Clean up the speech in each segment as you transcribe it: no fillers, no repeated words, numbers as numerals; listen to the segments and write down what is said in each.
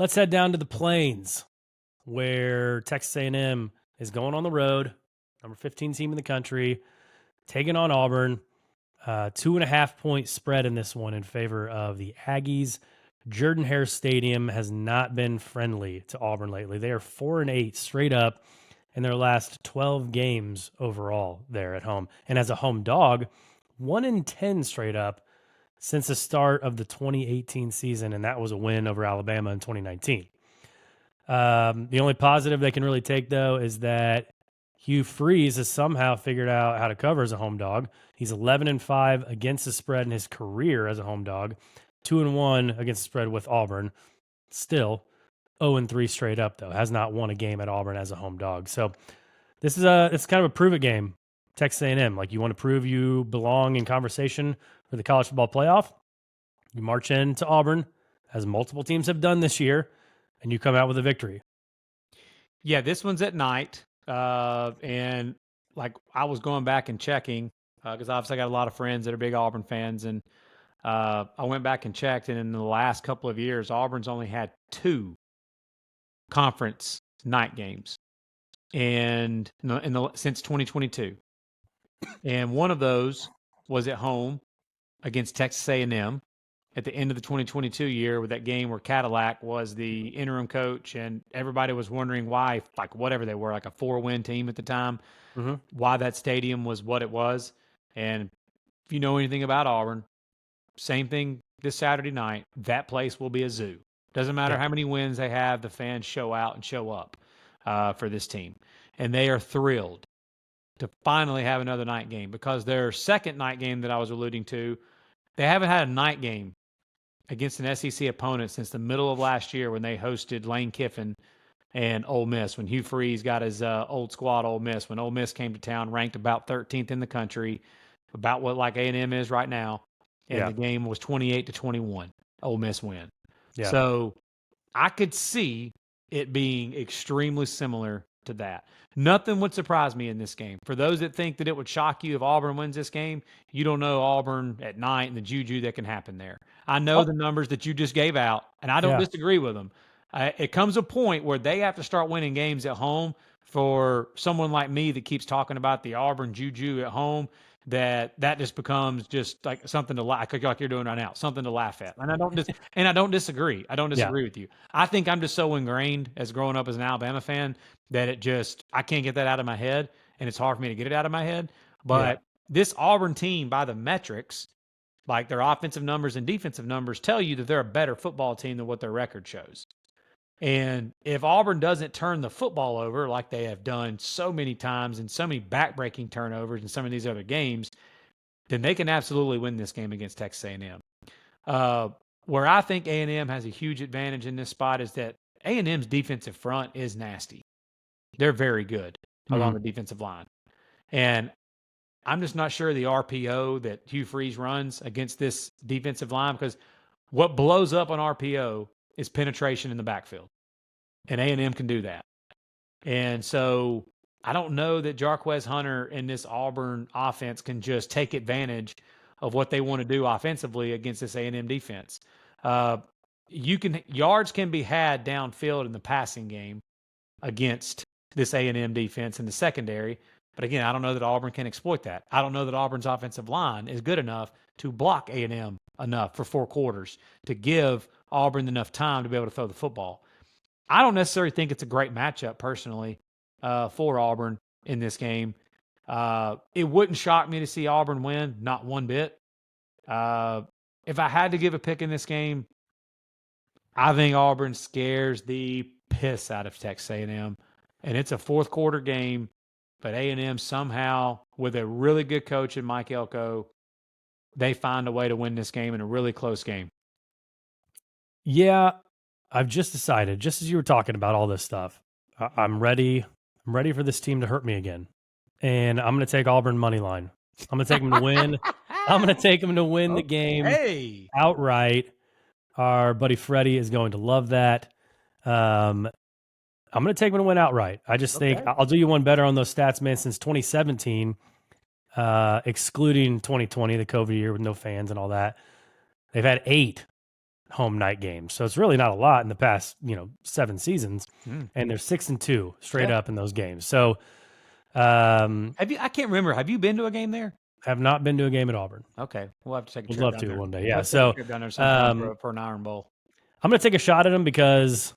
Let's head down to the Plains, where Texas A&M is going on the road, number 15 team in the country, taking on Auburn. 2.5-point spread in this one in favor of the Aggies. Jordan-Hare Stadium has not been friendly to Auburn lately. They are 4-8 straight up in their last 12 games overall there at home. And as a home dog, 1-10 straight up since the start of the 2018 season, and that was a win over Alabama in 2019. The only positive they can really take, though, is that Hugh Freeze has somehow figured out how to cover as a home dog. He's 11-5 against the spread in his career as a home dog, 2-1 against the spread with Auburn. Still 0-3 straight up, though. Has not won a game at Auburn as a home dog. So it's kind of a prove it game. Texas A&M, like, you want to prove you belong in conversation for the college football playoff. You march into Auburn, as multiple teams have done this year, and you come out with a victory. Yeah, this one's at night. And like, I was going back and checking because obviously I got a lot of friends that are big Auburn fans. And I went back and checked. And in the last couple of years, Auburn's only had 2 conference night games and since 2022. And one of those was at home against Texas A&M at the end of the 2022 year, with that game where Cadillac was the interim coach and everybody was wondering why, like, whatever they were, like a 4-win team at the time, why that stadium was what it was. And if you know anything about Auburn, same thing this Saturday night, that place will be a zoo. Doesn't matter how many wins they have, the fans show out and show up for this team. And they are thrilled to finally have another night game, because their second night game that I was alluding to, they haven't had a night game against an SEC opponent since the middle of last year when they hosted Lane Kiffin and Ole Miss, when Hugh Freeze got his old squad Ole Miss, when Ole Miss came to town, ranked about 13th in the country, about what like A&M is right now. And the game was 28-21, Ole Miss win. Yeah. So I could see it being extremely similar to that. Nothing would surprise me in this game. For those that think that it would shock you if Auburn wins this game, you don't know Auburn at night and the juju that can happen there. I know the numbers that you just gave out, and I don't disagree with them. It comes a point where they have to start winning games at home for someone like me that keeps talking about the Auburn juju at home, that just becomes just like something to laugh, like you're doing right now, something to laugh at. And I don't disagree. I don't disagree with you. I think I'm just so ingrained as growing up as an Alabama fan that I can't get that out of my head, and it's hard for me to get it out of my head. But this Auburn team, by the metrics, like their offensive numbers and defensive numbers, tell you that they're a better football team than what their record shows. And if Auburn doesn't turn the football over like they have done so many times and so many backbreaking turnovers in some of these other games, then they can absolutely win this game against Texas A&M. Where I think A&M has a huge advantage in this spot is that A&M's defensive front is nasty. They're very good along the defensive line. And I'm just not sure the RPO that Hugh Freeze runs against this defensive line, because what blows up on RPO is penetration in the backfield. And A&M can do that. And so I don't know that Jarquez Hunter and this Auburn offense can just take advantage of what they want to do offensively against this A&M defense. Yards can be had downfield in the passing game against this A&M defense in the secondary. But again, I don't know that Auburn can exploit that. I don't know that Auburn's offensive line is good enough to block A&M enough for 4 quarters to give Auburn enough time to be able to throw the football. I don't necessarily think it's a great matchup personally for Auburn in this game. It wouldn't shock me to see Auburn win, not one bit. If I had to give a pick in this game, I think Auburn scares the piss out of Texas A&M. And it's a 4th quarter game, but A&M somehow, with a really good coach in Mike Elko, they find a way to win this game in a really close game. Yeah, I've just decided, just as you were talking about all this stuff, I'm ready. I'm ready for this team to hurt me again. And I'm going to take Auburn money line. I'm going to take them to win. I'm going to take them to win the game outright. Our buddy Freddie is going to love that. I'm going to take them to win outright. I just think I'll do you one better on those stats, man. Since 2017, excluding 2020, the COVID year with no fans and all that, they've had 8 home night games. So it's really not a lot in the past, 7 seasons. Mm. And they're 6-2 straight Yeah. up in those games. So Have you? I can't remember. Have you been to a game there? have not been to a game at Auburn. Okay, we'll have to take a Would trip love down to there. one day. We'll Yeah. have to take a So trip down there sometime for an Iron Bowl. I'm going to take a shot at them because,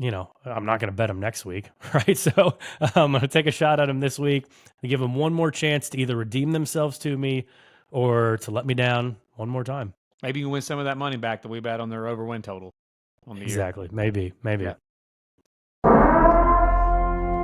I'm not going to bet them next week, right? So I'm going to take a shot at them this week and give them one more chance to either redeem themselves to me or to let me down one more time. Maybe you can win some of that money back that we bet on their over win total on the year. Exactly. Maybe. Yeah.